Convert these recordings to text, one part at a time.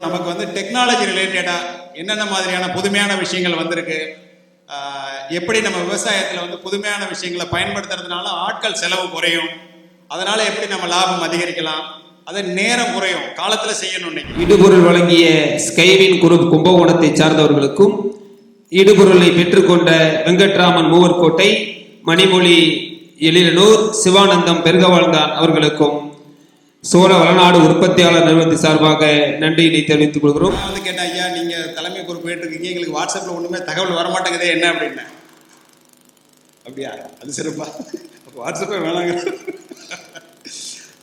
நமக்கு வந்து டெக்னாலஜி ரிலேட்டடாக என்னென்ன மாதிரியான புதுமையான விஷயங்கள் வந்திருக்கு, எப்படி நம்ம விவசாயத்தில் வந்து புதுமையான விஷயங்களை பயன்படுத்துறதுனால ஆட்கள் செலவு குறையும், அதனால் எப்படி நம்ம லாபம் அதிகரிக்கலாம், அதை நேரம் குறையும், காலத்தில் செய்யணும். இடுபொருள் வழங்கிய ஸ்கைவின் குரூப் கும்பகோணத்தை சார்ந்தவர்களுக்கும் இடுபொருளை பெற்றுக்கொண்ட வெங்கட்ராமன் மூவர்கோட்டை, மணிமொழி எழிலனூர், சிவானந்தம் பெருகவாழ்ந்தான் அவர்களுக்கும் சோழ வளநாடு உற்பத்தியாளர் நிறுவனத்தின் சார்பாக நன்றியினை தெரிவித்துக் கொள்கிறோம். வந்து கேட்டேன், ஐயா நீங்கள் தலைமை பொறுப்பு ஏற்றுக்கீங்க, எங்களுக்கு வாட்ஸ்அப்பில் ஒன்றுமே தகவல் வரமாட்டேங்குதே என்ன அப்படின்னு. அப்படியா, அது சிறப்பா, வாட்ஸ்அப்பே வேணாங்க.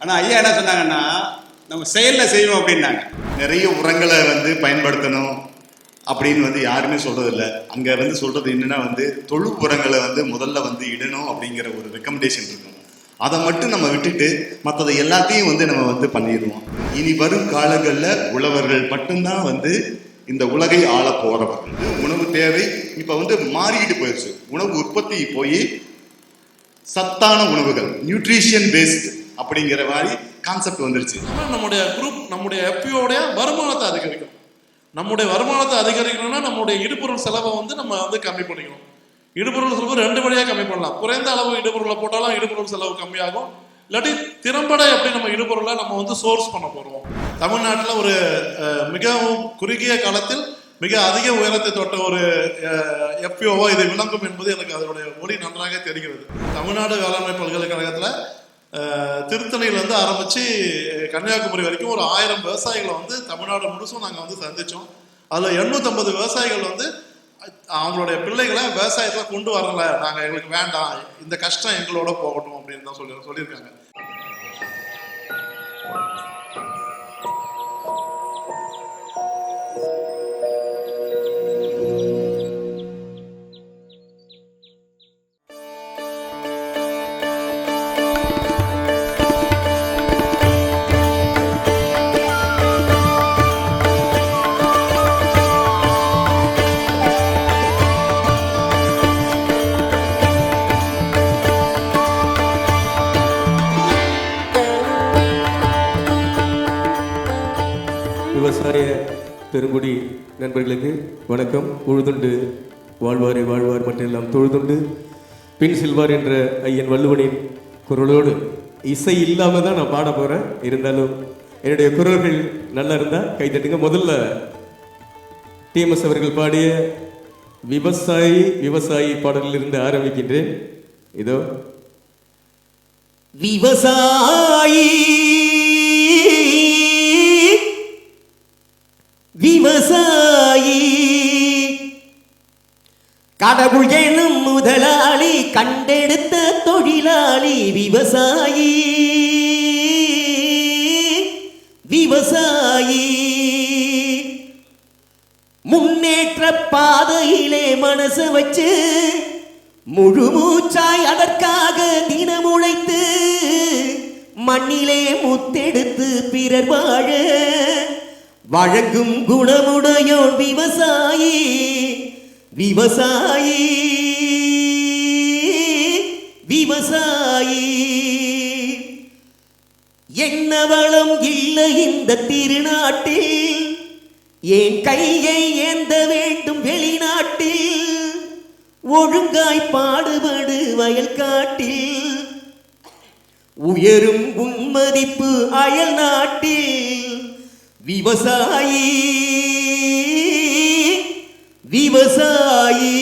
ஆனால் ஐயா என்ன சொன்னாங்கன்னா, நம்ம செயலில் செய்வோம் அப்படின்னாங்க. நிறைய உரங்களை வந்து பயன்படுத்தணும் அப்படின்னு வந்து யாருமே சொல்றதில்ல. அங்கே வந்து சொல்றது என்னன்னா வந்து தொழு உரங்களை வந்து முதல்ல வந்து இடணும் அப்படிங்கிற ஒரு ரெக்கமெண்டேஷன் இருக்கும். அதை மட்டும் நம்ம விட்டுட்டு மற்றதை எல்லாத்தையும் வந்து நம்ம வந்து பண்ணிடுவோம். இனி வரும் காலங்களில் உழவர்கள் மட்டும்தான் வந்து இந்த உலகை ஆள போறவர்கள். உணவு தேவை இப்போ வந்து மாறிக்கிட்டு போயிடுச்சு. உணவு உற்பத்தி போய் சத்தான உணவுகள், நியூட்ரிஷன் பேஸ்டு அப்படிங்கிற மாதிரி கான்செப்ட் வந்துருச்சு. நம்முடைய குரூப், நம்முடைய எஃபிஓடைய வருமானத்தை அதிகரிக்கும். நம்முடைய வருமானத்தை அதிகரிக்கணும்னா நம்முடைய இடுபொருள் செலவை வந்து நம்ம வந்து கம்மி பண்ணிக்கணும். இடுபொருள் செலவு 2 வழியாக கம்மி பண்ணலாம். குறைந்த அளவு இடுபொருளை போட்டாலும் இடுபொருள் செலவு கம்மியாகும். இல்லாட்டி திறம்பட எப்படி நம்ம இடுபொருளை நம்ம வந்து சோர்ஸ் பண்ண போகிறோம். தமிழ்நாட்டில் ஒரு மிகவும் குறுகிய காலத்தில் மிக அதிக உயரத்தை தொட்ட ஒரு எஃபிஓவா இது விளங்கும் என்பது எனக்கு அதனுடைய ஒளி நன்றாக தெரிகிறது. தமிழ்நாடு வேளாண்மை பல்கலைக்கழகத்தில் திருத்தணியிலேருந்து ஆரம்பித்து கன்னியாகுமரி வரைக்கும் ஒரு 1000 விவசாயிகளை வந்து தமிழ்நாடு முழுசும் நாங்கள் வந்து சந்தித்தோம். அதில் 850 விவசாயிகள் வந்து அவங்களுடைய பிள்ளைகளை விவசாயத்தில் கொண்டு வரல, நாங்கள் எங்களுக்கு வேண்டாம், இந்த கஷ்டம் எங்களோட போகட்டும் அப்படின்னு தான் சொல்லியிருக்காங்க. விவசாய பெருங்குடி நண்பர்களுக்கு வணக்கம். உழுதுண்டு வாழ்வாரை வாழ்வார் மற்றெல்லாம் தொழுதுண்டு பின் செல்வார் என்ற ஐயன் வள்ளுவனின் குரலோடு இசை இல்லாமல் தான் நான் பாட போகிறேன். இருந்தாலும் என்னுடைய குரல்கள் நல்லா இருந்தால் கைத்தட்டுங்க. முதல்ல டிஎம்எஸ் அவர்கள் பாடிய விவசாயி விவசாயி பாடலிலிருந்து ஆரம்பிக்கின்றேன். இதோ விவசாயி விவசாயி கடவுள் எனும் முதலாளி கண்டெடுத்த தொழிலாளி விவசாயி விவசாயி முன்னேற்ற பாதையிலே மனச வச்சு முழு மூச்சாய் அதற்காக தினம் உழைத்து மண்ணிலே முத்தெடுத்து பிறர் வாழ வழங்கும் குணமுடையோன் விவசாயி விவசாயி விவசாயி. என்ன வளம் இல்லை இந்த திருநாட்டில், என் கையை ஏந்த வேண்டும் வெளிநாட்டில், ஒழுங்காய் பாடுபடு வயல்காட்டில், உயரும் உன்மதிப்பு அயல் நாட்டில். விவசாயி விவசாயி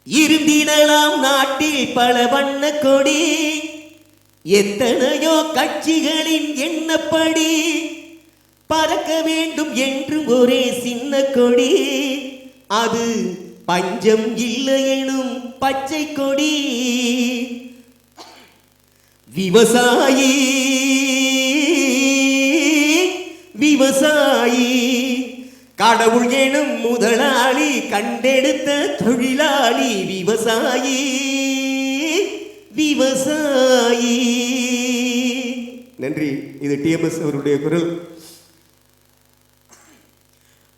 இருந்திடலாம் நாட்டில் பல வண்ண கொடி, எத்தனையோ கட்சிகளின் எண்ணப்படி பறக்க வேண்டும் என்று ஒரே சின்ன கொடி, அது பஞ்சம் இல்லை எனும் பச்சை கொடி. விவசாயி விவசாயி கடவுள் எனும் முதலாளி கண்டெடுத்த தொழிலாளி விவசாயி விவசாயி. நன்றி. இது டிஎம்எஸ் அவருடைய குரல்.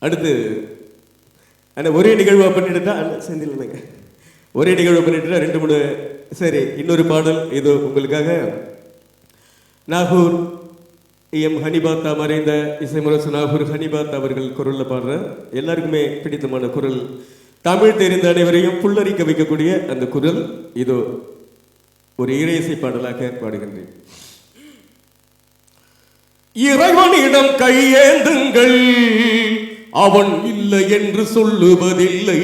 அடுத்து ஒரே நிகழ்வா பண்ணிட்டு செந்தில் ஒரே நிகழ்வு பண்ணிட்டு 2-3 சரி இன்னொரு பாடல் இதோ உங்களுக்காக. நாகூர் எம் ஹனிபாத்தா மறைந்த இசைமுரசு நாகூர் ஹனிபாத்தா அவர்கள் குரலில் பாடுற எல்லாருக்குமே பிடித்தமான குரல், தமிழ் தெரிந்த அனைவரையும் புல்லரிக்க வைக்கக்கூடிய அந்த குரல். இதோ ஒரு இறையிசை பாடலாக பாடுகின்றேன். இறைவனிடம் கையேந்துங்கள், அவன் இல்லை என்று சொல்லுவதில்லை.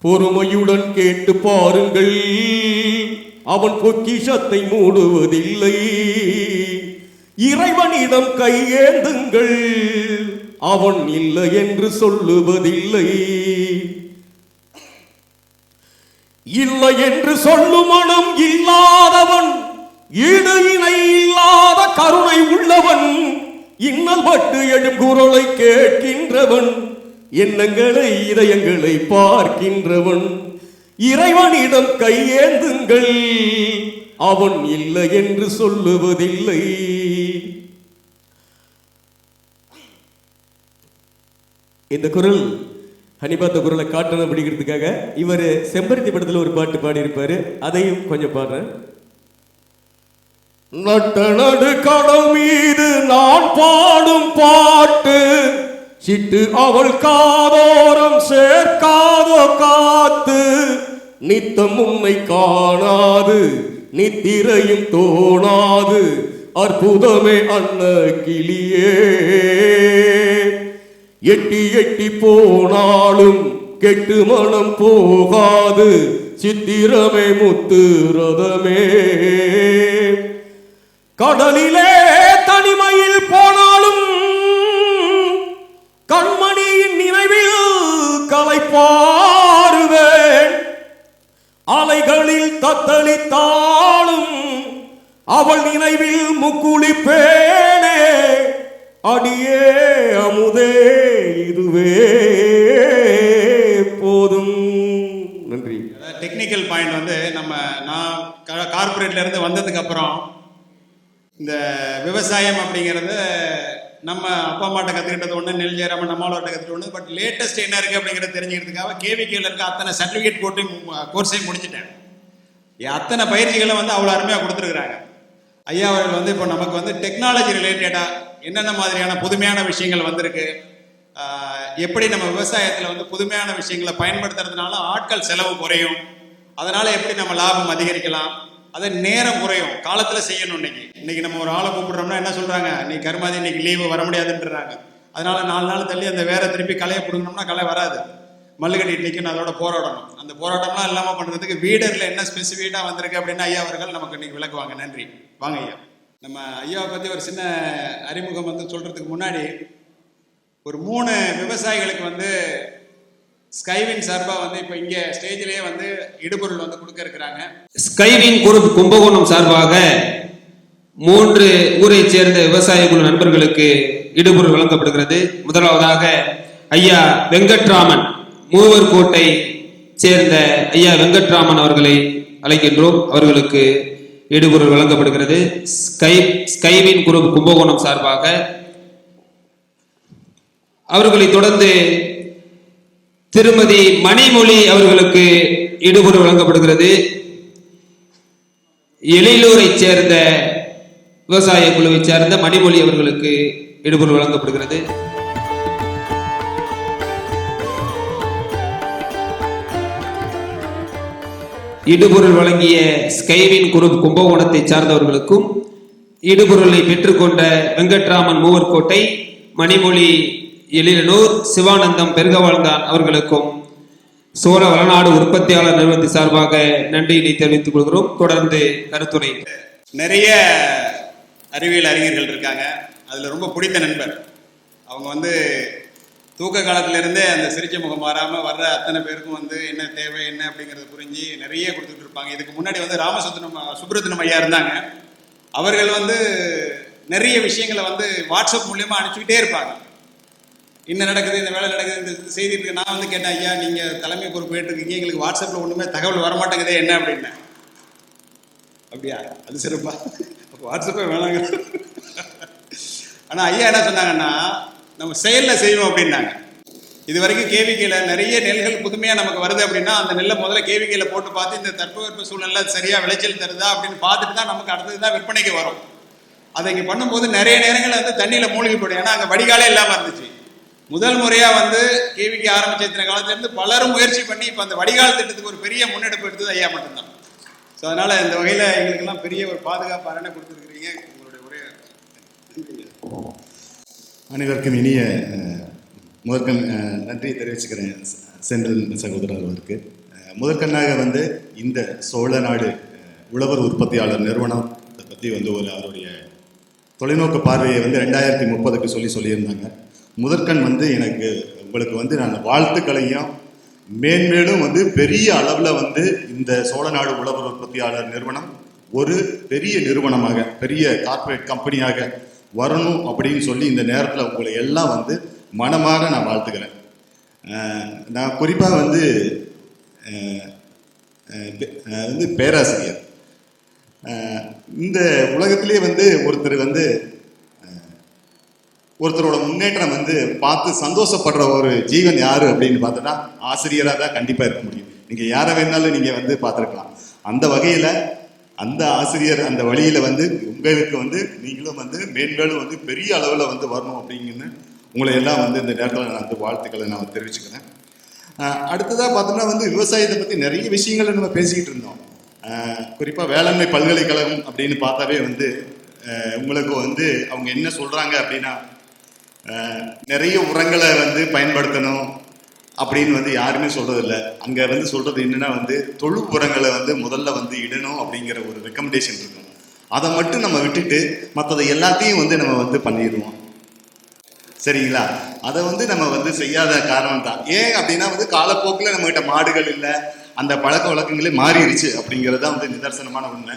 பொறுமையுடன் கேட்டு பாருங்கள், அவன் பொக்கிஷத்தை மூடுவதில்லை. இறைவனிடம் கையேந்துங்கள், அவன் இல்லை என்று சொல்லுவதில்லை. இல்லை என்று சொல்லும் மனம் இல்லாதவன், ஈடு இணை இல்லாத கருணை உள்ளவன், இன்னல் பட்டு எழும் குரலை கேட்கின்றவன், எண்ணங்களை இதயங்களை பார்க்கின்றவன். இறைவனிடம் கையேந்துங்கள், அவன் இல்லை என்று சொல்லுவதில்லை. இந்த குரல் ஹனிபாத்த குரலை காட்டணும் அப்படிங்கிறதுக்காக இவர் செம்பருத்தி படத்தில் ஒரு பாட்டு பாடியிருப்பாரு, அதையும் கொஞ்சம் பாடுறேன். நட்ட நடு கடல் மீது நான் பாடும் பாட்டு, சிட்டு அவள் காதோரம் சேர்க்காதோ காத்து, நித்தம் உன்னை காணாது நித்திரையும் தோணாது, அற்புதமே அன்ன கிளியே. எட்டி எட்டி போனாலும் கெட்டு மனம் போகாது, சித்திரமே முத்து ரதமே. கடலிலே தனிமையில் போனாலும் கண்மணியின் நினைவில் களைப்பாறுவேன். அலைகளில் தத்தளித்தாலும் அவள் நினைவில் முக்குளிப்பேனே. அடியே அமுதே இதுவே போதும். நன்றி. டெக்னிக்கல் பாயிண்ட் வந்து நான் கார்பரேட்ல இருந்து வந்ததுக்கு அப்புறம் இந்த விவசாயம் அப்படிங்கிறது நம்ம அப்பா அம்மாட்ட கற்றுக்கிட்டது ஒன்று, நெல் ஜெயராமன் நம்மளோட கற்றுக்கிட்டு ஒன்று. பட் லேட்டஸ்ட் என்ன இருக்குது அப்படிங்கிறத தெரிஞ்சுக்கிறதுக்காக கேவிகேல இருக்க அத்தனை சர்டிஃபிகேட் கோர்ஸையும் முடிச்சிட்டேன். அத்தனை பயிற்சிகளை வந்து அவ்வளோ அருமையாக கொடுத்துருக்குறாங்க. ஐயா அவர்கள் வந்து இப்போ நமக்கு வந்து டெக்னாலஜி ரிலேட்டடாக என்னென்ன மாதிரியான புதுமையான விஷயங்கள் வந்திருக்கு, எப்படி நம்ம விவசாயத்தில் வந்து புதுமையான விஷயங்களை பயன்படுத்துறதுனால ஆட்கள் செலவு குறையும், அதனால் எப்படி நம்ம லாபம் அதிகரிக்கலாம், அதை நேரம் குறையும், காலத்தில் செய்யணும். இன்னைக்கு நம்ம ஒரு ஆளை கூப்பிடுறோம்னா என்ன சொல்கிறாங்க, நீ கருமாதி இன்னைக்கு லீவு வர முடியாதுன்றாங்க. அதனால 4 நாள் தள்ளி அந்த வேற திருப்பி கலையை பிடுங்கணும்னா கலை வராது, மல்லு கட்டிட்டு நிற்கணும், அதோட போராடணும். அந்த போராட்டம்லாம் இல்லாமல் பண்ணுறதுக்கு வீடரில் என்ன ஸ்பெசிஃபிக்காக வந்திருக்கு அப்படின்னு ஐயா அவர்கள் நமக்கு இன்னைக்கு விளக்குவாங்க. நன்றி. வாங்க ஐயா. நம்ம ஐயாவை பற்றி ஒரு சின்ன அறிமுகம் வந்து சொல்கிறதுக்கு முன்னாடி ஒரு 3 விவசாயிகளுக்கு வந்து ஸ்கைவின் சார்பாக வந்து இப்போ இங்கே ஸ்டேஜிலேயே வந்து இடுபொருள் வந்து கொடுக்க இருக்கிறாங்க. ஸ்கைவின் குரூப் கும்பகோணம் சார்பாக 3 ஊரை சேர்ந்த விவசாய குழு நண்பர்களுக்கு இடுபொருள் வழங்கப்படுகிறது. முதலாவதாக ஐயா வெங்கட்ராமன், மூவர்கோட்டை சேர்ந்த ஐயா வெங்கட்ராமன் அவர்களை அழைக்கின்றோம். அவர்களுக்கு இடுபொருள் வழங்கப்படுகிறது ஸ்கைவின் குரூப் கும்பகோணம் சார்பாக. அவர்களை தொடர்ந்து திருமதி மணிமொழி அவர்களுக்கு இடுபொருள் வழங்கப்படுகிறது. எழிலூரை சேர்ந்த விவசாய குழுவை சேர்ந்த மணிமொழி அவர்களுக்கு இடுபொருள் வழங்கப்படுகிறது. இடுபொருள் வழங்கிய ஸ்கைவின் குரூப் கும்பகோணத்தை சார்ந்தவர்களுக்கும் இடுபொருளை பெற்றுக்கொண்ட வெங்கட்ராமன் மூவர்கோட்டை, மணிமொழி எழிலனூர், சிவானந்தம் பெருகவாழ்ந்தான் அவர்களுக்கும் சோழ வளநாடு உற்பத்தியாளர் நிறுவனத்தை சார்பாக நன்றியினை தெரிவித்துக் கொள்கிறோம். தொடர்ந்து கருத்துரை. நிறைய அறிவியல் அறிஞர்கள் இருக்காங்க. அதில் ரொம்ப பிடித்த நண்பர் அவங்க வந்து தூக்க காலத்திலிருந்தே அந்த சிரிச்ச முகம் மாறாமல் வர்ற அத்தனை பேருக்கும் வந்து என்ன தேவை என்ன அப்படிங்கிறத புரிஞ்சு நிறைய கொடுத்துட்டு இருப்பாங்க. இதுக்கு முன்னாடி வந்து சுப்ரத்தினம் ஐயா இருந்தாங்க. அவர்கள் வந்து நிறைய விஷயங்களை வந்து வாட்ஸ்அப் மூலியமாக அனுப்பிச்சுக்கிட்டே இருப்பாங்க. என்ன நடக்குது, இந்த வேலை நடக்குது, இந்த செய்தி இருக்கு. நான் வந்து கேட்டேன், ஐயா நீங்கள் தலைமை பொறுப்பு ஏற்றுருக்கீங்க, எங்களுக்கு வாட்ஸ்அப்பில் ஒன்றுமே தகவல் வரமாட்டேங்குதே என்ன அப்படின்னேன். அப்படியா, அது சிறப்பா, வாட்ஸ்அப்பே வேணாங்க. ஆனால் ஐயா என்ன சொன்னாங்கன்னா, நம்ம செயலில் செய்வோம் அப்படின்னாங்க. இது வரைக்கும் கேவிக்கையில் நிறைய நெல்கள் புதுமையாக நமக்கு வருது அப்படின்னா அந்த நெல்லை முதல்ல கேவிக்கையில் போட்டு பார்த்து இந்த தட்பவெப்ப சூழ்நிலை சரியாக விளைச்சல் தருதா அப்படின்னு பார்த்துட்டு தான் நமக்கு அடுத்தது தான் விற்பனைக்கு வரும். அதை இங்கே பண்ணும்போது நிறைய நேரங்களில் வந்து தண்ணியில் மூழ்கி போடும். ஏன்னா அங்கே வடிகாலே இல்லாமல் இருந்துச்சு. முதல் முறையாக வந்து கேவிக்கு ஆரம்பிச்ச இத்தனை காலத்திலேருந்து பலரும் முயற்சி பண்ணி இப்போ அந்த வடிகால் திட்டத்துக்கு ஒரு பெரிய முன்னெடுப்பு எடுத்தது ஐயா மட்டும்தான். ஸோ அதனால் இந்த வகையில் எங்களுக்கெல்லாம் பெரிய ஒரு பாதுகாப்பு அரணை கொடுத்துருக்கிறீங்க. உங்களுடைய உரையை அனைவருக்கும் இனிய முதற்கண் நன்றியை தெரிவிச்சுக்கிறேன் செந்தில் சகோதரர் அவருக்கு. முதற்கண்ணாக வந்து இந்த சோழ நாடு உழவர் உற்பத்தியாளர் நிறுவனத்தை பற்றி வந்து அவருடைய தொலைநோக்கு பார்வையை வந்து 2030க்கு சொல்லியிருந்தாங்க. முதற்கண் வந்து எனக்கு உங்களுக்கு வந்து நான் வாழ்த்துக்களையும் மேன்மேலும் வந்து பெரிய அளவில் வந்து இந்த சோழநாடு உழவர் உற்பத்தியாளர் நிறுவனம் ஒரு பெரிய நிறுவனமாக பெரிய கார்ப்பரேட் கம்பெனியாக வரணும் அப்படின்னு சொல்லி இந்த நேரத்தில் உங்களை எல்லாம் வந்து மனமாக நான் வாழ்த்துக்கிறேன். நான் குறிப்பாக வந்து பேராசிரியர் இந்த உலகத்திலே வந்து ஒருத்தரோட முன்னேற்றம் வந்து பார்த்து சந்தோஷப்படுற ஒரு ஜீவன் யாரு அப்படின்னு பார்த்தோன்னா ஆசிரியராக தான் கண்டிப்பாக இருக்க முடியும். நீங்கள் யாரை வேணாலும் நீங்கள் வந்து பார்த்துருக்கலாம். அந்த வகையில் அந்த ஆசிரியர் அந்த வழியில் வந்து உங்களுக்கு வந்து நீங்களும் வந்து மேன்மேலும் வந்து பெரிய அளவில் வந்து வரணும் அப்படிங்கன்னு உங்களை எல்லாம் வந்து இந்த நேரத்தில் நான் வந்து வாழ்த்துக்களை நான் தெரிவிச்சுக்கிறேன். அடுத்ததாக பார்த்தோம்னா வந்து விவசாயத்தை பற்றி நிறைய விஷயங்களை நம்ம பேசிக்கிட்டு இருந்தோம். குறிப்பாக வேளாண்மை பல்கலைக்கழகம் அப்படின்னு பார்த்தாவே வந்து உங்களுக்கு வந்து அவங்க என்ன சொல்கிறாங்க அப்படின்னா நிறைய உரங்களை வந்து பயன்படுத்தணும் அப்படின்னு வந்து யாருமே சொல்கிறதில்ல. அங்கே வந்து சொல்கிறது என்னென்னா வந்து தொழு உரங்களை வந்து முதல்ல வந்து இடணும் அப்படிங்கிற ஒரு ரெக்கமெண்டேஷன் இருக்கும். அதை மட்டும் நம்ம விட்டுட்டு மற்றதை எல்லாத்தையும் வந்து நம்ம வந்து பண்ணிடுவோம். சரிங்களா? அதை வந்து நம்ம வந்து செய்யாத காரணம் தான். ஏன் அப்படின்னா வந்து காலப்போக்கில் நம்மகிட்ட மாடுகள் இல்லை, அந்த பழக்க வழக்கங்களே மாறிடுச்சு அப்படிங்கிறது தான் வந்து நிதர்சனமான உண்மை.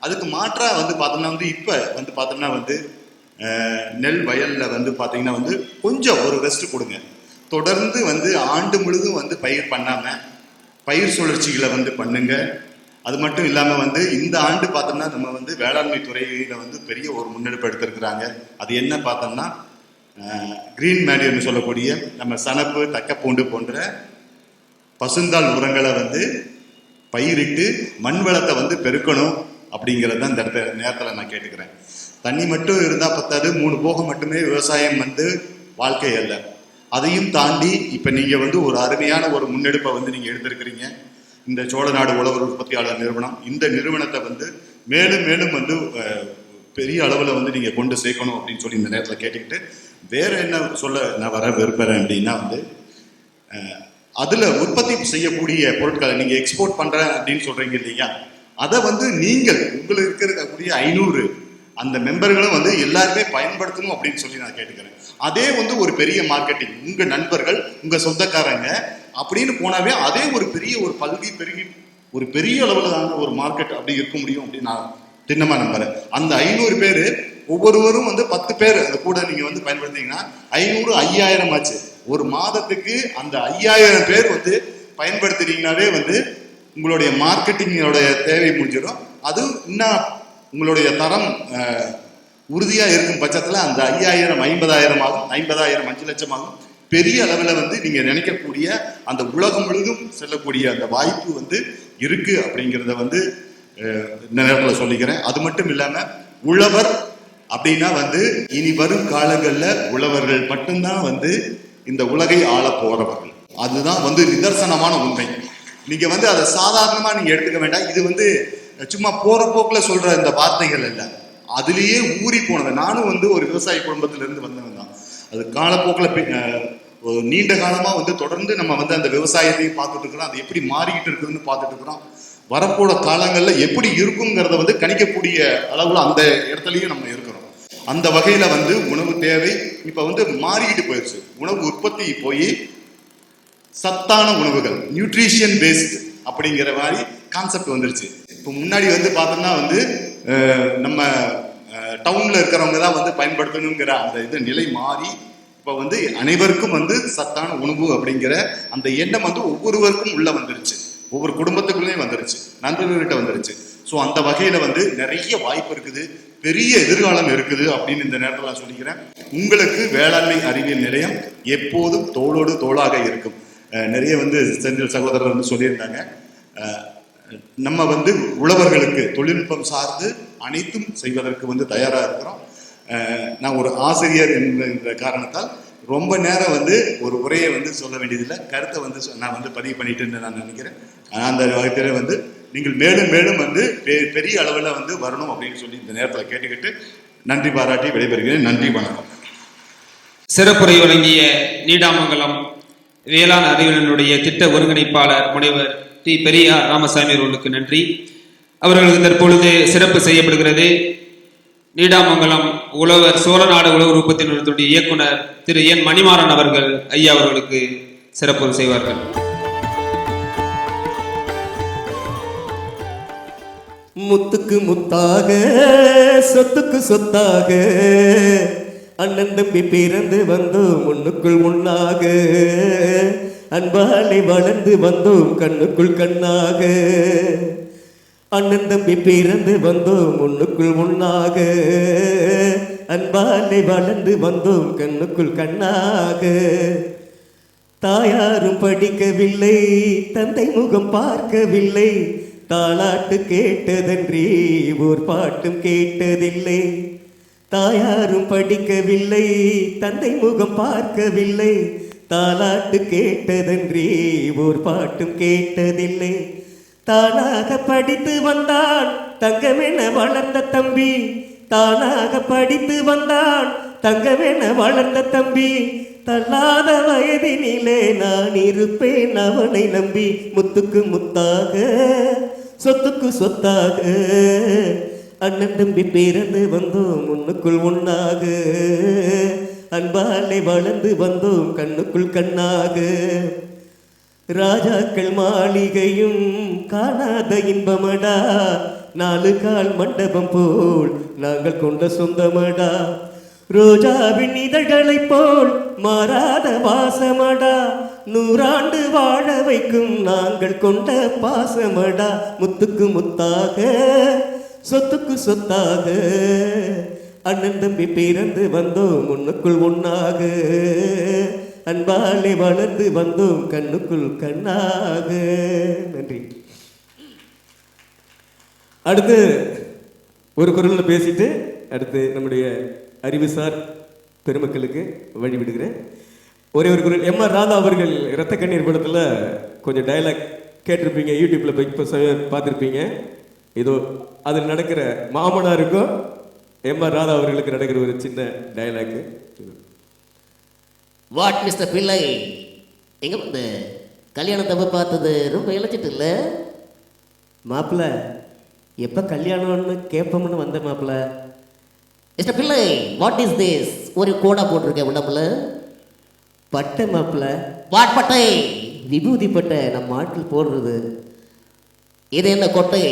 அதுக்கு மாற்றாக வந்து பார்த்தோம்னா வந்து இப்போ வந்து பார்த்தோம்னா வந்து நெல் வயலில் வந்து பார்த்தீங்கன்னா வந்து கொஞ்சம் ஒரு ரெஸ்ட் கொடுங்க. தொடர்ந்து வந்து ஆண்டு முழுதும் வந்து பயிர் பண்ணாமல் பயிர் சுழற்சிகளை வந்து பண்ணுங்க. அது மட்டும் இல்லாமல் வந்து இந்த ஆண்டு பார்த்தோம்னா நம்ம வந்து வேளாண்மை துறையில் வந்து பெரிய ஒரு முன்னெடுப்பு எடுத்திருக்கிறாங்க. அது என்ன பார்த்தோம்னா கிரீன் மேடியர்னு சொல்லக்கூடிய நம்ம சணப்பு தக்கப்பூண்டு போன்ற பசுந்தாள் உரங்களை வந்து பயிரிட்டு மண் வளத்தை வந்து பெருக்கணும் அப்படிங்கிறது தான் இந்த நேரத்தில் நான் கேட்டுக்கிறேன். தண்ணி மட்டும் இருந்தால் பத்தாது, 3 போகம் மட்டுமே விவசாயம் வந்து வாழ்க்கை அல்ல. அதையும் தாண்டி இப்போ நீங்கள் வந்து ஒரு அருமையான ஒரு முன்னெடுப்பை வந்து நீங்கள் எடுத்திருக்கிறீங்க. இந்த சோழநாடு உழவர் உற்பத்தியாளர் நிறுவனம், இந்த நிறுவனத்தை வந்து மேலும் மேலும் வந்து பெரிய அளவில் வந்து நீங்கள் கொண்டு சேர்க்கணும் அப்படின்னு சொல்லி இந்த நேரத்தில் கேட்டுக்கிட்டு வேற என்ன சொல்ல நான் வர விரும்புகிறேன் அப்படின்னா வந்து அதில் உற்பத்தி செய்யக்கூடிய பொருட்களை நீங்கள் எக்ஸ்போர்ட் பண்ணுறேன் அப்படின்னு சொல்கிறீங்க இல்லையா, அதை வந்து நீங்கள் உங்களுக்கு இருக்கக்கூடிய 500 அந்த மெம்பர்களும் வந்து எல்லாருமே பயன்படுத்தணும் அப்படின்னு சொல்லி நான் கேட்டுக்கிறேன். அதே வந்து ஒரு பெரிய மார்க்கெட்டிங், உங்கள் நண்பர்கள் உங்கள் சொந்தக்காரங்க அப்படின்னு போனாவே அதே ஒரு பெரிய ஒரு பெருகி ஒரு பெரிய அளவிலான ஒரு மார்க்கெட் அப்படி இருக்க முடியும் அப்படின்னு நான் திண்ணமாக நம்புறேன். அந்த 500 பேர் ஒவ்வொருவரும் வந்து 10 பேர் அதை கூட நீங்கள் வந்து பயன்படுத்திங்கன்னா 500 5000 ஆச்சு. ஒரு மாதத்துக்கு அந்த 5000 பேர் வந்து பயன்படுத்துறீங்கன்னாவே வந்து உங்களுடைய மார்க்கெட்டிங்கோடைய தேவை முடிஞ்சிடும். அது இன்னும் உங்களுடைய தரம் உறுதியாக இருக்கும் பட்சத்தில் அந்த 5000 50,000 ஆகும், 50,000 5 லட்சம் ஆகும். பெரிய அளவில் வந்து நீங்கள் நினைக்கக்கூடிய அந்த உலகம் முழுதும் செல்லக்கூடிய அந்த வாய்ப்பு வந்து இருக்கு அப்படிங்கிறத வந்து இந்த நேரத்தில் சொல்லிக்கிறேன். அது மட்டும் இல்லாமல் உழவர் அப்படின்னா வந்து இனி வரும் காலங்களில் உழவர்கள் மட்டும்தான் வந்து இந்த உலகை ஆள போறவர்கள். அதுதான் வந்து நிதர்சனமான உண்மை. நீங்க வந்து அதை சாதாரணமா நீங்க எடுத்துக்க வேண்டாம். இது வந்து சும்மா போற போக்கில் சொல்ற இந்த வார்த்தைகள் இல்லை, அதுலேயே ஊறி போனது. நானும் வந்து ஒரு விவசாய குடும்பத்திலிருந்து வந்தவன் தான். அது காலப்போக்கில் நீண்ட காலமா வந்து தொடர்ந்து நம்ம வந்து அந்த விவசாயத்தையும் பார்த்துட்டு இருக்கிறோம். அது எப்படி மாறிக்கிட்டு இருக்குதுன்னு பார்த்துட்டு இருக்கிறோம். வரப்போற காலங்களில் எப்படி இருக்குங்கிறத வந்து கணிக்கக்கூடிய அளவுல அந்த இடத்துலையும் நம்ம இருக்கிறோம். அந்த வகையில வந்து உணவு தேவை இப்ப வந்து மாறிக்கிட்டு போயிடுச்சு. உணவு உற்பத்தி போய் சத்தான உணவுகள், நியூட்ரிஷன் பேஸ்டு அப்படிங்கிற மாதிரி கான்செப்ட் வந்துருச்சு. இப்போ முன்னாடி வந்து பார்த்தோம்னா வந்து நம்ம டவுன்ல இருக்கிறவங்க தான் வந்து பயன்படுத்தணுங்கிற அந்த இது நிலை மாறி இப்போ வந்து அனைவருக்கும் வந்து சத்தான உணவு அப்படிங்கிற அந்த எண்ணம் வந்து ஒவ்வொருவருக்கும் உள்ள வந்துருச்சு, ஒவ்வொரு குடும்பத்துக்குள்ளேயும் வந்துருச்சு, நண்பர்கள்கிட்ட வந்துருச்சு. ஸோ அந்த வகையில வந்து நிறைய வாய்ப்பு இருக்குது, பெரிய எதிர்காலம் இருக்குது அப்படின்னு இந்த நேரத்தில் நான் சொல்லிக்கிறேன். உங்களுக்கு வேளாண்மை அறிவியல் நிலையம் எப்போதும் தோளோடு தோளாக இருக்கும். நிறைய வந்து செந்தில் சகோதரர் வந்து சொல்லியிருந்தாங்க, நம்ம வந்து உழவர்களுக்கு தொழில்நுட்பம் சார்ந்து அனைத்தும் செய்வதற்கு வந்து தயாராக இருக்கிறோம். நான் ஒரு ஆசிரியர் என்ற காரணத்தால் ரொம்ப நேரம் வந்து ஒரு உரையை வந்து சொல்ல வேண்டியதில்லை, கருத்தை வந்து நான் வந்து பதிவு பண்ணிட்டேன்னு நான் நினைக்கிறேன். அந்த வகையில் வந்து நீங்கள் மேலும் மேலும் வந்து பெரிய அளவில் வந்து வரணும் அப்படின்னு சொல்லி இந்த நேரத்தில் கேட்டுக்கிட்டு நன்றி பாராட்டி விடைபெறுகிறேன். நன்றி, வணக்கம். சிறப்புரை வழங்கிய நீடாமங்கலம் வேளாண் அறிவியலினுடைய திட்ட ஒருங்கிணைப்பாளர் முனைவர் டி. பெரியார் ராமசாமி அவர்களுக்கு நன்றி. அவர்களுக்கு தற்பொழுது சிறப்பு செய்யப்படுகிறது. நீடாமங்கலம் உழவர் சோழநாடு உழவர் உற்பத்தி நிறுவனத்துடைய இயக்குனர் திரு என் மணிமாறன் அவர்கள் ஐயா அவர்களுக்கு சிறப்பு செய்வார்கள். முத்துக்கு முத்தாக சொத்துக்கு சொத்தாக அண்ணன் தம்பி பிறந்து வந்தோம் முன்னுக்குள் முன்னாக, அன்பாலே வளர்ந்து வந்தோம் கண்ணுக்குள் கண்ணாக. அண்ணன் தம்பி பிறந்து வந்தோம் முன்னுக்குள் முன்னாக, அன்பாலே வளர்ந்து வந்தோம் கண்ணுக்குள் கண்ணாக. தாயாரும் படிக்கவில்லை, தந்தை முகம் பார்க்கவில்லை, தாலாட்டு கேட்டதன்றி ஓர் பாட்டும் கேட்டதில்லை. தாயாரும் படிக்கவில்லை, தந்தை முகம் பார்க்கவில்லை, தாலாட்டு கேட்டதன்றி ஓர் பாட்டும் கேட்டதில்லை. தானாக படித்து வந்தான் தங்கமென வளர்ந்த தம்பி, தானாக படித்து வந்தான் தங்கமென வளர்ந்த தம்பி. தள்ளாத வயதினிலே நான் இருப்பேன் அவனை நம்பி. முத்துக்கு முத்தாக சொத்துக்கு சொத்தாக அண்ணன் தம்பி பிறந்து வந்தோம் முன்னுக்குள் ஒன்னாக, அன்பாலே வளர்ந்து வந்தோம் கண்ணுக்குள் கண்ணாக. ராஜாக்கள் மாளிகையும் காணாத இன்பமடா, நாலு கால் மண்டபம் போல் நாங்கள் கொண்ட சொந்தமடா. ரோஜாவின் இதழ்களைப் போல் மாறாத வாசமடா, நூறாண்டு வாழ வைக்கும் நாங்கள் கொண்ட பாசமடா. முத்துக்கு முத்தாக சொத்துக்கு சொத்தாக அண்ணன் தம்பி பிறந்து வந்தோம் முன்னுக்குள் ஒன்னாக, அன்பாலே வளர்ந்து வந்தோம் கண்ணுக்குள் கண்ணாக. நன்றி. அடுத்து ஒரு குரலில் பேசிட்டு அடுத்து நம்முடைய அறிவுசார் பெருமக்களுக்கு வழிவிடுகிறேன். ஒரே ஒரு குரல். எம். ஆர். ராதா அவர்கள் இரத்த கண்ணீர் படத்தில் கொஞ்சம் டயலாக் கேட்டிருப்பீங்க, யூடியூப்பில் போய் இப்போ பார்த்துருப்பீங்க. ஏதோ அதில் நடக்கிற மாமனாருக்கும் எம். ஆர். ராதா அவர்களுக்கு நடக்கிற ஒரு சின்ன டயலாக்கு. வாட் மிஸ்டர் பிள்ளை, எங்கே வந்து கல்யாணத்தை பார்த்தது ரொம்ப இழைச்சிட்டு இல்லை? மாப்பிள்ள எப்போ கல்யாணம்னு கேட்போம்னு வந்த மாப்பிள்ள. மிஸ்டர் பிள்ளை, வாட் இஸ் திஸ்? ஒரு கோடா போட்டிருக்கேன் உடம்புல. பட்டை மாப்பிள்ள. வாட் பட்டை? விபூதி பட்டை நம்ம ஆட்கள் போடுறது. இது என்ன கொட்டை?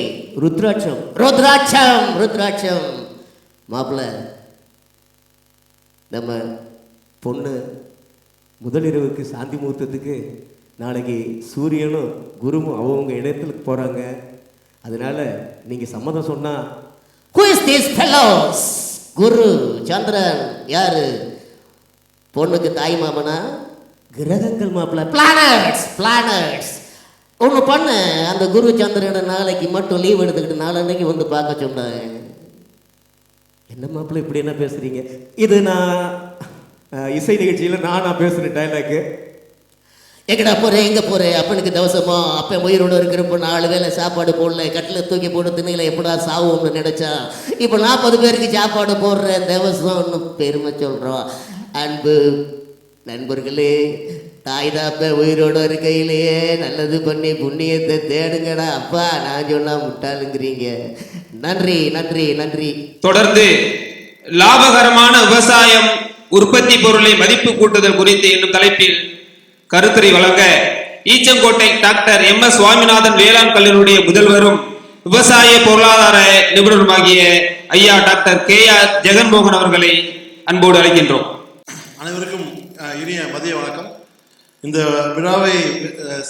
ருத்ராட்சம். ருத்ராட்சம். ருத்ராட்சம். மாப்பிள்ள, நம்ம பொண்ணு முதலிரவுக்கு சாந்தி முகூர்த்தத்துக்கு நாளைக்கு சூரியனும் குருவும் அவங்க இடத்துக்கு போகிறாங்க. அதனால நீங்கள் சம்மதம் சொன்னால். who is these fellows? குரு சந்திரன் யாரு? பொண்ணுக்கு தாய் மாமனா? கிரகங்கள் மாப்பிள்ள. பிளானட்ஸ். பிளானட்ஸ். ஒன்று பண்ணு, அந்த குரு சந்திரனை நாளைக்கு மட்டும் லீவ் எடுத்துக்கிட்டு நாளன்னைக்கு வந்து பார்க்க சொன்னேன். என்ன மாப்பிள்ள இப்படி என்ன பேசுகிறீங்க? இது நான் இசை நிகழ்ச்சியில் நான் பேசுகிற டைலாக்கு. எங்கடா போகிறேன், எங்கே போகிறேன்? அப்பனுக்கு தவசமா? அப்போ உயிரோடு இருக்கிறப்போ 4 வேளை சாப்பாடு போடல, கட்டில் தூக்கி போட்டு திண்ணையில் எப்படா சாவும்னு நினச்சா, இப்போ 40 பேருக்கு சாப்பாடு போடுற தவசம்னு பெருமை சொல்கிறோம். அன்பு நண்பர்களே, தாய் தாப்ப உயிரோடு இருக்கையிலேயே நல்லது பண்ணி புண்ணியத்தை தேடுங்கடா. அப்பா நான் சொன்னா முட்டாளுங்கிறீங்க. நன்றி நன்றி நன்றி. தொடர்ந்து லாபகரமான விவசாயம், உற்பத்தி பொருளை மதிப்பு கூட்டுதல் குறித்து என்னும் தலைப்பில் கருத்துரை வழங்க Eachangottai doctor M. S. Swaminathan வேளாண் கல்லூரியுடைய முதல்வரும் விவசாய பொருளாதார நிபுணருமாகிய ஐயா டாக்டர் கே. ஆர். ஜெகன்மோகன் அவர்களை அன்போடு அழைக்கின்றோம். அனைவருக்கும் இனிய மதிய வணக்கம். இந்த விழாவை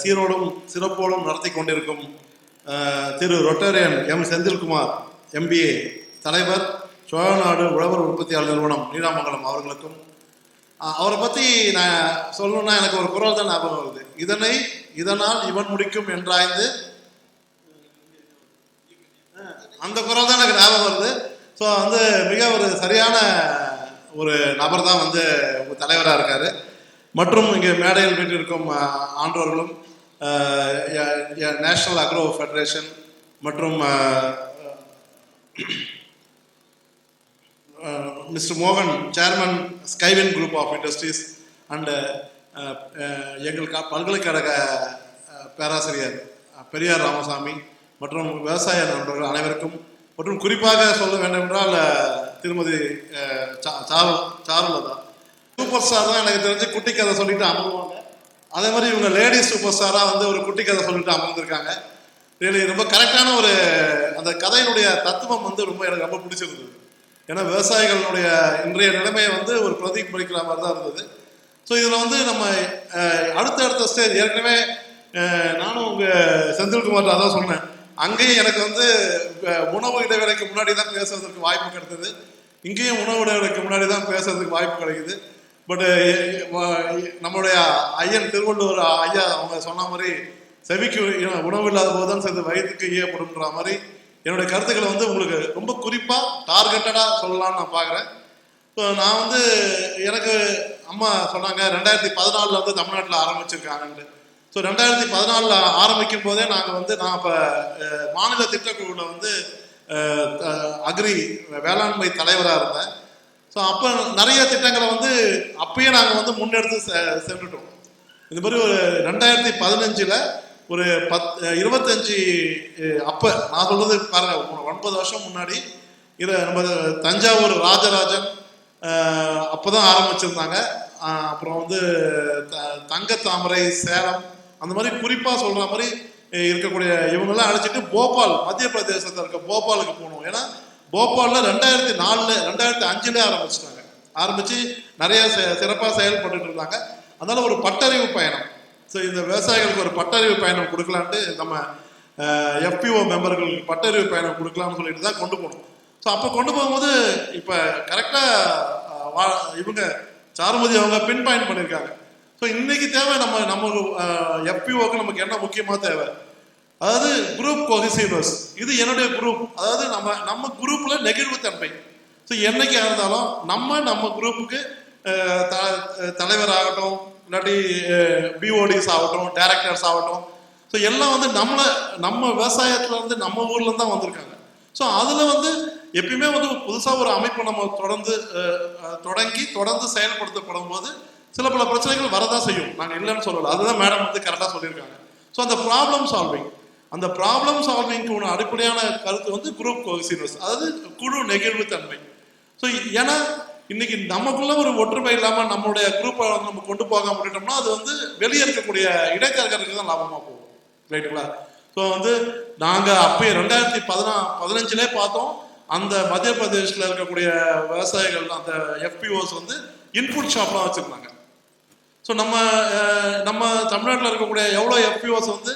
சீரோடும் சிறப்போடும் நடத்தி கொண்டிருக்கும் திரு ரொட்டேரியன் எம். செந்தில்குமார் MBA தலைவர், சோழநாடு உழவர் உற்பத்தியாளர் நிறுவனம் நீடாமங்கலம் அவர்களுக்கும், அவரை பற்றி நான் சொல்லணும்னா எனக்கு ஒரு குரல் தான் ஞாபகம் வருது. இதனால் இவன் முடிக்கும் என்றாய்ந்து அந்த குரல் தான் எனக்கு ஞாபகம் வருது. ஸோ வந்து மிக ஒரு சரியான ஒரு நபர் தான் வந்து தலைவராக இருக்காரு. மற்றும் இங்கே மேடையில் வீட்டிற்கும் ஆன்றோர்களும் நேஷனல் அக்ரோ ஃபெடரேஷன் மற்றும் மிஸ்டர் மோகன் chairman Skywin group of industries and எங்கள் பல்கலைக்கழக பேராசிரியர் பெரியார் ராமசாமி மற்றும் விவசாய நண்பர்கள் அனைவருக்கும், மற்றும் குறிப்பாக சொல்ல வேண்டும் என்றால் திருமதி சாருலதா சூப்பர் ஸ்டார் தான் எனக்கு தெரிஞ்சு குட்டி கதை சொல்லிட்டு அமர்வாங்க. அதே மாதிரி இவங்க லேடிஸ் சூப்பர் ஸ்டாராக வந்து ஒரு குட்டி கதை சொல்லிட்டு அமர்ந்திருக்காங்க. ரொம்ப கரெக்டான ஒரு அந்த கதையினுடைய தத்துவம் வந்து ரொம்ப எனக்கு ரொம்ப பிடிச்சிருந்தது. ஏன்னா விவசாயிகளுடைய இன்றைய நிலைமையை வந்து ஒரு பிரதிபலிக்கிற மாதிரி தான் இருந்தது. ஸோ இதில் வந்து நம்ம அடுத்த ஸ்டேஜ் ஏற்கனவே நானும் உங்கள் செந்தில்குமார் அதான் சொன்னேன். அங்கேயும் எனக்கு வந்து உணவு இடைவேளைக்கு முன்னாடி தான் பேசுறதுக்கு வாய்ப்பு கிடைத்தது. இங்கேயும் உணவு இடைவேளைக்கு முன்னாடி தான் பேசுறதுக்கு வாய்ப்பு கிடைக்குது. பட் நம்மளுடைய ஐயன் திருவள்ளுவர் ஐயா அவங்க சொன்ன மாதிரி செவிக்கு உணவு இல்லாத போது தான் சேர்ந்து வயிற்றுக்கு ஈயப்படும்ன்ற மாதிரி என்னுடைய கருத்துக்களை வந்து உங்களுக்கு ரொம்ப குறிப்பாக டார்கெட்டடாக சொல்லலாம்னு நான் பார்க்குறேன். ஸோ நான் வந்து எனக்கு அம்மா சொன்னாங்க 2014 வந்து தமிழ்நாட்டில் ஆரம்பிச்சிருக்காங்கன்ட்டு. ஸோ 2014 ஆரம்பிக்கும் போதே நான் இப்போ மாநில திட்டக்குழுவில் வந்து அக்ரி வேளாண்மை தலைவராக இருந்தேன். ஸோ அப்போ நிறைய திட்டங்களை வந்து அப்பயே நாங்கள் வந்து முன்னெடுத்து சென்றுட்டோம். இந்த மாதிரி ஒரு 2015 ஒரு 25 அப்போ நான் சொல்றது பாருங்க 9 வருஷம் முன்னாடி நம்ம தஞ்சாவூர் ராஜராஜன் அப்போதான் ஆரம்பிச்சிருந்தாங்க. அப்புறம் வந்து தங்கத்தாமரை, சேலம், அந்த மாதிரி குறிப்பாக சொல்கிற மாதிரி இருக்கக்கூடிய இவங்கெல்லாம் அழைச்சிட்டு போபால், மத்திய பிரதேசத்தில் இருக்க போபாலுக்கு போகணும். ஏன்னா போபாலில் 2005 ஆரம்பித்து நிறைய சிறப்பாக செயல்பட்டு இருந்தாங்க. அதனால ஒரு பட்டறிவு பயணம், ஸோ இந்த விவசாயிகளுக்கு ஒரு பட்டறிவு பயணம் கொடுக்கலான்ட்டு நம்ம எஃபிஓ மெம்பர்களுக்கு பட்டறிவு பயணம் கொடுக்கலாம்னு சொல்லிட்டு தான் கொண்டு போகணும். ஸோ அப்போ கொண்டு போகும்போது இப்போ கரெக்டாக இவங்க சாருமதி அவங்க பின் பாயிண்ட் பண்ணியிருக்காங்க. ஸோ இன்னைக்கு தேவை நம்ம எஃபிஓக்கு நமக்கு என்ன முக்கியமாக தேவை, அதாவது குரூப் கோஹெசிவ்னஸ். இது என்னுடைய குரூப், அதாவது நம்ம குரூப்ல நெகிழ்வுத்தன்மை. ஸோ என்னைக்கா இருந்தாலும் நம்ம குரூப்புக்கு தலைவர் ஆகட்டும், இல்லாட்டி பிஓடிஸ் ஆகட்டும், டைரக்டர்ஸ் ஆகட்டும், ஸோ எல்லாம் வந்து நம்ம விவசாயத்துல இருந்து நம்ம ஊர்ல இருந்து தான் வந்திருக்காங்க. ஸோ அதுல வந்து எப்பயுமே வந்து புதுசாக ஒரு அமைப்பை நம்ம தொடர்ந்து செயல்படுத்தப்படும் போது சில பல பிரச்சனைகள் வரதான் செய்யும். நாங்கள் இல்லைன்னு சொல்லலை, அதுதான் மேடம் வந்து கரெக்டாக சொல்லியிருக்காங்க. ஸோ அந்த ப்ராப்ளம் சால்விங்க்கு ஒன்று அடிப்படையான கருத்து வந்து குரூப் கோஹெசிவ்னஸ், அதாவது குழு நெகிழ்வுத்தன்மை. ஸோ ஏன்னா இன்னைக்கு நமக்குள்ள ஒரு ஒற்றுமை இல்லாமல் நம்மளுடைய குரூப்பை நம்ம கொண்டு போகாம விட்டுட்டோம்னா அது வந்து வெளியே இருக்கக்கூடிய இடைத்தரகருக்கு தான் லாபமாக போகும், ரைட்டுங்களா? ஸோ வந்து நாங்கள் அப்பயே 2015 பார்த்தோம், அந்த மத்திய பிரதேசில் இருக்கக்கூடிய விவசாயிகள் அந்த எஃபிஓஸ் வந்து இன்புட் ஷாப்லாம் வச்சுருந்தாங்க. ஸோ நம்ம தமிழ்நாட்டில் இருக்கக்கூடிய எவ்வளோ எஃபிஓஸ் வந்து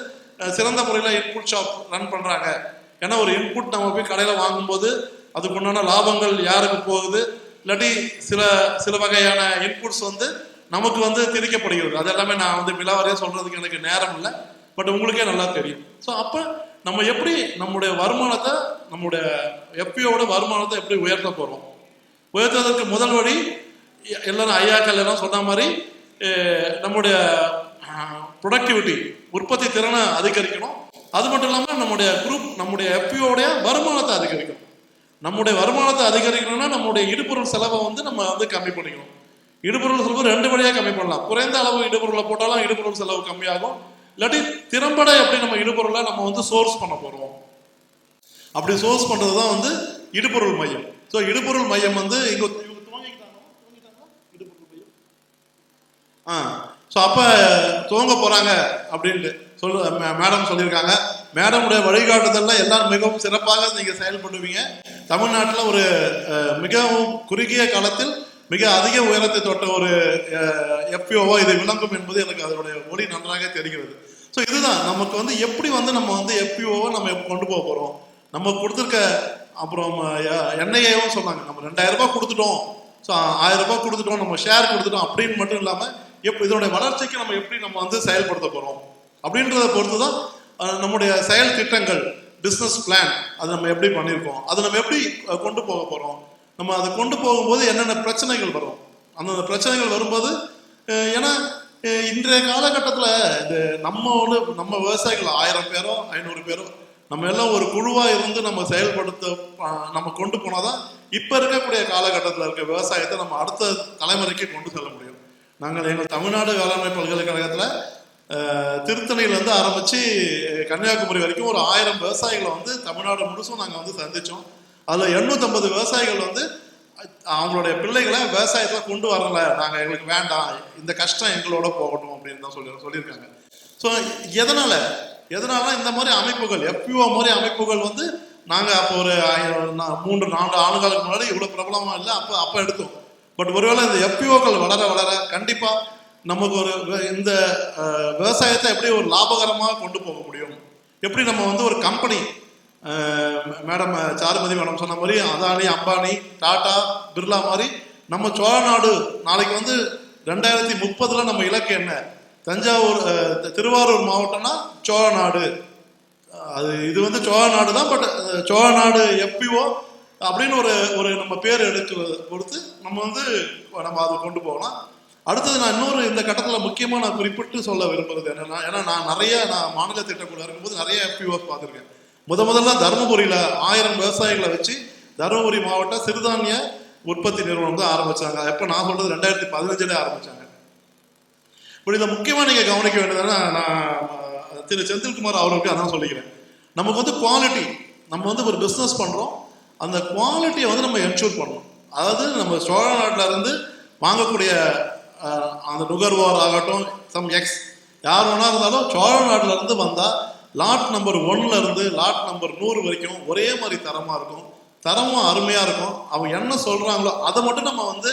சிறந்த முறையில் இன்புட் ஷாப் ரன் பண்ணுறாங்க. ஏன்னா ஒரு இன்புட் நம்ம போய் கடையில் வாங்கும்போது அதுக்கு உண்டான லாபங்கள் யாருக்கு போகுது, இல்லாட்டி சில வகையான இன்புட்ஸ் வந்து நமக்கு வந்து திணிக்கப்படுகிறது. அது எல்லாமே நான் வந்து விலாவரியாக சொல்கிறதுக்கு எனக்கு நேரம் இல்லை, பட் உங்களுக்கே நல்லா தெரியும். ஸோ அப்போ நம்ம எப்படி நம்முடைய வருமானத்தை, நம்முடைய எஃபிஓட வருமானத்தை எப்படி உயர்த்த போகிறோம்? உயர்த்துவதற்கு முதல் வழி எல்லாரும் ஐயாக்கள் எல்லாம் சொன்ன மாதிரி நம்முடைய ப்ரொடக்டிவிட்டி, உற்பத்தி திறனை அதிகரிக்கணும். அது மட்டும் இல்லாமல் நம்முடைய எஃபிஓடைய வருமானத்தை அதிகரிக்கணும். நம்முடைய வருமானத்தை அதிகரிக்கணும்னா நம்முடைய இடுபொருள் செலவை வந்து நம்ம வந்து கம்மி பண்ணிக்கணும். இடுபொருள் செலவு 2 வழியாக கம்மி பண்ணலாம். குறைந்த அளவு இடுபொருளை போட்டாலும் இடுபொருள் செலவு கம்மியாகும். இல்லாட்டி திறம்பட எப்படி நம்ம இடுபொருளை நம்ம வந்து சோர்ஸ் பண்ண போறோம், அப்படி சோர்ஸ் பண்றது தான் வந்து இடுபொருள் மையம். ஸோ இடுபொருள் மையம் வந்து இங்க ஸோ அப்போ துவங்க போறாங்க அப்படின்ட்டு மேடம் சொல்லியிருக்காங்க. மேடமுடைய வழிகாட்டுதல்ல எல்லாரும் மிகவும் சிறப்பாக நீங்க செயல்படுவீங்க. தமிழ்நாட்டில் ஒரு மிகவும் குறுகிய காலத்தில் மிக அதிக உயரத்தை தொட்ட ஒரு எஃபிஓவா இது விளங்கும் என்பது எனக்கு அதனுடைய ஒளி நன்றாக தெரிகிறது. ஸோ இதுதான் நமக்கு வந்து எப்படி வந்து நம்ம வந்து எஃபிஓவை நம்ம கொண்டு போக போறோம். நம்ம கொடுத்துருக்க அப்புறம் என்ஐஏவும் சொன்னாங்க, நம்ம 2000 ரூபாய் கொடுத்துட்டோம், ஸோ 1000 ரூபாய் கொடுத்துட்டோம், நம்ம ஷேர் கொடுத்துட்டோம் அப்படின்னு மட்டும் இல்லாமல் இதனுடைய வளர்ச்சிக்கு நம்ம எப்படி நம்ம வந்து செயல்படுத்த போறோம் அப்படின்றத பொறுத்து தான் நம்முடைய செயல் திட்டங்கள் பிஸ்னஸ் பிளான் அது நம்ம எப்படி பண்ணியிருக்கோம், அதை நம்ம எப்படி கொண்டு போக போகிறோம், நம்ம அதை கொண்டு போகும்போது என்னென்ன பிரச்சனைகள் வரும், அந்தந்த பிரச்சனைகள் வரும்போது ஏன்னா இன்றைய காலகட்டத்தில் இது நம்ம விவசாயிகள் 1000 பேரோ 500 பேரோ நம்ம எல்லாம் ஒரு குழுவாக இருந்து நம்ம செயல்படுத்த நம்ம கொண்டு போனாதான் இப்போ இருக்கக்கூடிய காலகட்டத்தில் இருக்க விவசாயத்தை நம்ம அடுத்த தலைமுறைக்கு கொண்டு செல்ல முடியும். நாங்கள் எங்கள் தமிழ்நாடு வேளாண்மை பல்கலைக்கழகத்தில் திருத்தணியிலேருந்து ஆரம்பித்து கன்னியாகுமரி வரைக்கும் ஒரு 1000 விவசாயிகளை வந்து தமிழ்நாடு முழுசும் நாங்கள் வந்து சந்தித்தோம். அதில் 850 விவசாயிகள் வந்து அவங்களுடைய பிள்ளைகளை விவசாயத்தில் கொண்டு வரல, நாங்கள் எங்களுக்கு வேண்டாம், இந்த கஷ்டம் எங்களோட போகட்டும் அப்படின்னு தான் சொல்லியிருக்காங்க. ஸோ எதனால இந்த மாதிரி அமைப்புகள் FPO மாதிரி அமைப்புகள் வந்து நாங்கள் அப்போ ஒரு 3-4 ஆண்டுகளுக்கு முன்னாடி இவ்வளோ பிரபலமாக இல்லை, அப்போ எடுத்தோம். பட் ஒருவேளை இந்த FPOக்கள் வளர கண்டிப்பாக நமக்கு ஒரு இந்த விவசாயத்தை எப்படி ஒரு லாபகரமாக கொண்டு போக முடியும், எப்படி நம்ம வந்து ஒரு கம்பெனி மேடம் சாருமதி மேடம் சொன்ன மாதிரி அதானி அம்பானி டாடா பிர்லா மாதிரி நம்ம சோழ நாடு நாளைக்கு வந்து 2030 நம்ம இலக்கு என்ன, தஞ்சாவூர் திருவாரூர் மாவட்டம்னா சோழ நாடு, அது இது வந்து சோழ நாடு தான். பட் சோழ நாடு FPO அப்படின்னு ஒரு நம்ம பேர் கொடுத்து நம்ம அதை கொண்டு போகலாம். அடுத்தது நான் இன்னொரு இந்த கட்டத்தில் முக்கியமாக நான் குறிப்பிட்டு சொல்ல விரும்புறது என்னன்னா, ஏன்னா நான் மாநில திட்டக்குள்ள இருக்கும்போது நிறைய FPOs பார்த்துருக்கேன். முதல்ல தருமபுரியில் 1000 விவசாயிகளை வச்சு தருமபுரி மாவட்ட சிறுதானிய உற்பத்தி நிறுவனம் தான் ஆரம்பிச்சாங்க. எப்போ நான் சொல்றது 2015 ஆரம்பிச்சாங்க. இப்படி இதை முக்கியமாக நீங்கள் கவனிக்க வேண்டியதுன்னா, நான் திரு செந்தில்குமார் அவர்களுக்கு அதான் சொல்லிக்கிறேன். நமக்கு வந்து குவாலிட்டி, நம்ம வந்து ஒரு பிஸ்னஸ் பண்ணுறோம், அந்த குவாலிட்டியை வந்து நம்ம என்ஷூர் பண்ணணும். அதாவது நம்ம சோழ நாட்டில் இருந்து வாங்கக்கூடிய அந்த நுகர்வோர் ஆகட்டும் யார் வேணா இருந்தாலும் சோழ நாட்டில் இருந்து வந்தால் லாட் நம்பர் 1ல இருந்து லாட் நம்பர் 100 வரைக்கும் ஒரே மாதிரி தரமாக இருக்கும், தரமும் அருமையாக இருக்கும். அவங்க என்ன சொல்கிறாங்களோ அதை மட்டும் நம்ம வந்து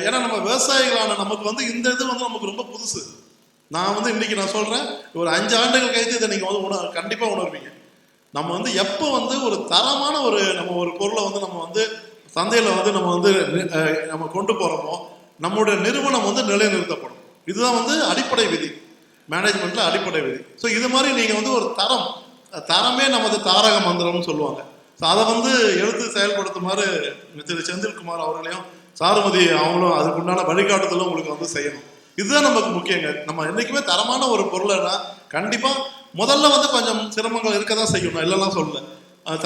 ஏன்னா நம்ம விவசாயிகளான நமக்கு வந்து இந்த இது வந்து நமக்கு ரொம்ப புதுசு. நான் வந்து இன்னைக்கு நான் சொல்கிறேன், ஒரு 5 ஆண்டுகள் கழித்து இதை நீங்கள் வந்து கண்டிப்பாக உணர்வீங்க. நம்ம வந்து எப்போ வந்து ஒரு தரமான நம்ம ஒரு பொருளை வந்து நம்ம வந்து சந்தையில் வந்து நம்ம கொண்டு போகிறோமோ நம்மளுடைய நிறுவனம் வந்து நிலைநிறுத்தப்படும். இதுதான் வந்து அடிப்படை விதி, மேனேஜ்மெண்ட்ல அடிப்படை விதி. ஸோ இது மாதிரி நீங்கள் வந்து ஒரு தரமே நமது தாரக மந்திரம்னு சொல்லுவாங்க. ஸோ அதை வந்து எடுத்து செயல்படுத்துமாறு திரு செந்தில்குமார் அவர்களையும் சாருமதி அவங்களும் அதுக்குண்டான வழிகாட்டுதலும் உங்களுக்கு வந்து செய்யணும். இதுதான் நமக்கு முக்கியங்க. நம்ம என்றைக்குமே தரமான ஒரு பொருளைனா கண்டிப்பாக முதல்ல வந்து கொஞ்சம் சிரமங்கள் இருக்க தான் செய்யணும், இல்லைன்னா சொல்லல.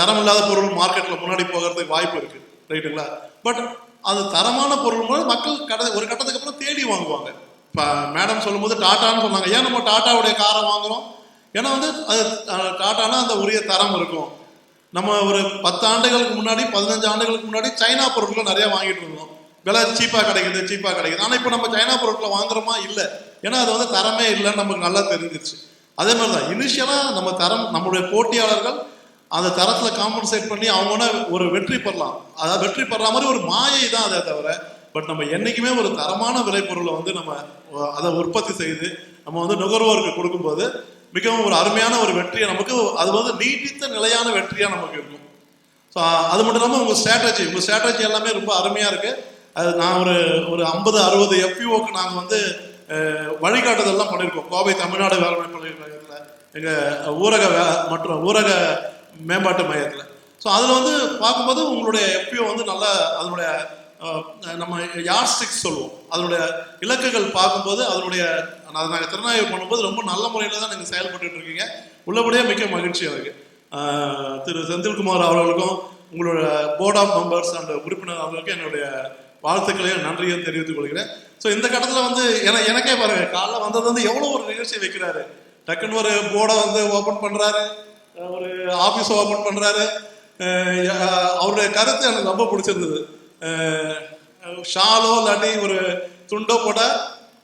தரம் இல்லாத பொருள் மார்க்கெட்டில் முன்னாடி போகிறதுக்கு வாய்ப்பு இருக்குது, ரைட்டுங்களா? பட் அது தரமான பொருள் மூலம் மக்கள் ஒரு கட்டத்துக்கு அப்புறம் தேடி வாங்குவாங்க. இப்போ மேடம் சொல்லும்போது டாட்டான்னு சொன்னாங்க. ஏன் நம்ம டாட்டாவுடைய காரை வாங்குறோம்? ஏன்னா வந்து அது டாட்டானா அந்த உரிய தரம் இருக்கும். நம்ம ஒரு 10 ஆண்டுகளுக்கு முன்னாடி 15 ஆண்டுகளுக்கு முன்னாடி சைனா பொருட்களை நிறைய வாங்கிட்டு இருந்தோம், விலை சீப்பாக கிடைக்குது. ஆனால் இப்போ நம்ம சைனா பொருட்களை வாங்குறோமா? இல்லை. ஏன்னா அது வந்து தரமே இல்லைன்னு நமக்கு நல்லா தெரிஞ்சிருச்சு. அதே மாதிரி தான் இனிஷியலாக நம்மளுடைய போட்டியாளர்கள் அந்த தரத்தில் காம்பன்சேட் பண்ணி அவங்க ஒரு வெற்றி பெறலாம். அதாவது வெற்றி பெற மாதிரி ஒரு மாயை தான் அதை தவிர, பட் நம்ம என்றைக்குமே ஒரு தரமான விளைபொருளை வந்து நம்ம அதை உற்பத்தி செய்து நம்ம வந்து நுகர்வோருக்கு கொடுக்கும்போது மிகவும் ஒரு அருமையான ஒரு வெற்றியை நமக்கு அது வந்து நீடித்த நிலையான வெற்றியாக நமக்கு இருக்கும். ஸோ அது மட்டும் இல்லாமல் உங்கள் ஸ்ட்ராட்டஜி எல்லாமே ரொம்ப அருமையாக இருக்குது. அது நான் ஒரு 50-60 FPOக்கு நாங்கள் வந்து வழிகாட்டுதல்லாம் பண்ணியிருக்கோம். கோவை தமிழ்நாடு வேளாண்மை பல்கலைக்கழகத்தில் எங்கள் ஊரக மேம்பாட்டு மையத்தில். ஸோ அதில் வந்து பார்க்கும்போது உங்களுடைய FPO வந்து நல்லா அதனுடைய நம்ம யார்ஸ்டிக்ஸ் சொல்லுவோம், அதனுடைய இலக்குகள் பார்க்கும்போது அதனுடைய நாங்கள் திறனாய்வு பண்ணும்போது ரொம்ப நல்ல முறையில் தான் நீங்கள் செயல்பட்டு இருக்கீங்க. உள்ளபடியே மிக்க மகிழ்ச்சி எனக்கு. திரு செந்தில்குமார் அவர்களுக்கும் உங்களோட போர்ட் ஆஃப் மெம்பர்ஸ் அண்ட் உறுப்பினர் அவர்களுக்கும் என்னுடைய வாழ்த்துக்களையும் நன்றியும் தெரிவித்துக் கொள்கிறேன். ஸோ இந்த கட்டத்தில் வந்து எனக்கே பாருங்க, காலைல வந்தது வந்து எவ்வளோ ஒரு நிகழ்ச்சி வைக்கிறாரு, டக்குன்னு ஒரு போர்டை வந்து ஓப்பன் பண்ணுறாரு, ஒரு ஆஃபீஸை ஓப்பன் பண்ணுறாரு. அவருடைய கருத்து எனக்கு ரொம்ப பிடிச்சிருந்தது. ஷாலோ இல்லாட்டி ஒரு துண்டோ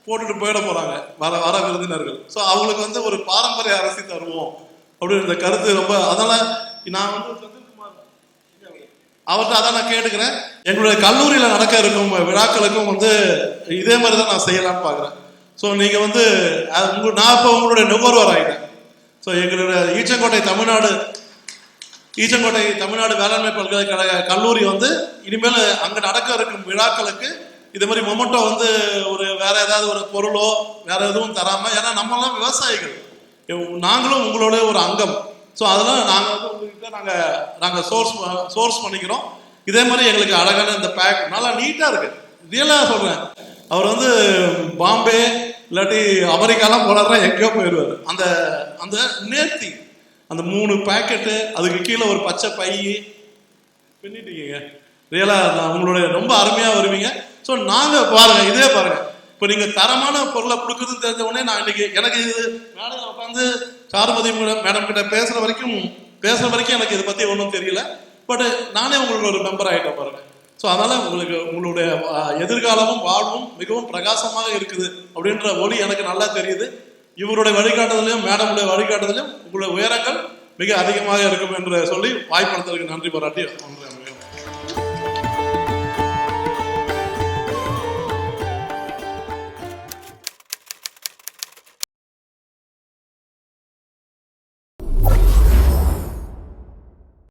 போட்டுட்டு போயிட போகிறாங்க வர விருந்தினர்கள். ஸோ அவங்களுக்கு வந்து ஒரு பாரம்பரிய அரசி தருவோம் அப்படின்னு இந்த கருத்து ரொம்ப. அதனால் நான் வந்து அவர்கிட்ட அதான் நான் கேட்டுக்கிறேன். எங்களுடைய கல்லூரியில் நடக்க இருக்கும் விழாக்களுக்கும் வந்து இதே மாதிரி தான் நான் செய்யலாம்னு பார்க்குறேன். ஸோ நீங்கள் வந்து நான் இப்போ உங்களுடைய நுகர்வோர் ஆகிட்டேன். ஸோ எங்களுடைய ஈச்சங்கோட்டை தமிழ்நாடு வேளாண்மை பல்கலைக்கழக கல்லூரி வந்து இனிமேல் அங்கே நடக்க இருக்கும் விழாக்களுக்கு இதே மாதிரி மொமெண்டோ வந்து ஒரு வேற ஏதாவது ஒரு பொருளோ வேற எதுவும் தராமல், ஏன்னா நம்மளாம் விவசாயிகள், நாங்களும் உங்களோட ஒரு அங்கம். ஸோ அதெல்லாம் நாங்கள் வந்து உங்ககிட்ட நாங்கள் சோர்ஸ் பண்ணிக்கிறோம். இதே மாதிரி எங்களுக்கு அழகான இந்த பேக் நல்லா நீட்டாக இருக்கு. ரியலாக சொல்கிறேன், அவர் வந்து பாம்பே இல்லாட்டி அமெரிக்காலாம் போனார்னா எங்கேயோ போயிடுவார். அந்த அந்த நேர்த்தி, அந்த 3 பேக்கெட்டு, அதுக்கு கீழே ஒரு பச்சை பை பின்னிட்டீங்க. ரியலாக உங்களுடைய ரொம்ப அருமையாக வருவீங்க. ஸோ நாங்கள் பாருங்க, இதே பாருங்க, இப்போ நீங்கள் தரமான பொருளை கொடுக்குறதுன்னு தெரிஞ்ச உடனே நான் இன்னைக்கு எனக்கு இது மேடையில் உட்காந்து சாருமதி மேடம் கிட்ட பேசுகிற வரைக்கும் எனக்கு இதை பற்றி ஒன்றும் தெரியல. பட் நானே உங்களுக்கு ஒரு மெம்பர் ஆகிட்டேன் பாருங்க. ஸோ அதனால் உங்களுடைய எதிர்காலமும் வாழ்வும் மிகவும் பிரகாசமாக இருக்குது அப்படின்ற ஒளி எனக்கு நல்லா தெரியுது. இவருடைய வழிகாட்டுதலையும் மேடமுடைய வழிகாட்டுதலையும் உங்களுடைய உயரங்கள் மிக அதிகமாக இருக்கும் என்று சொல்லி வாய்ப்படுத்துறதுக்கு நன்றி பாராட்டி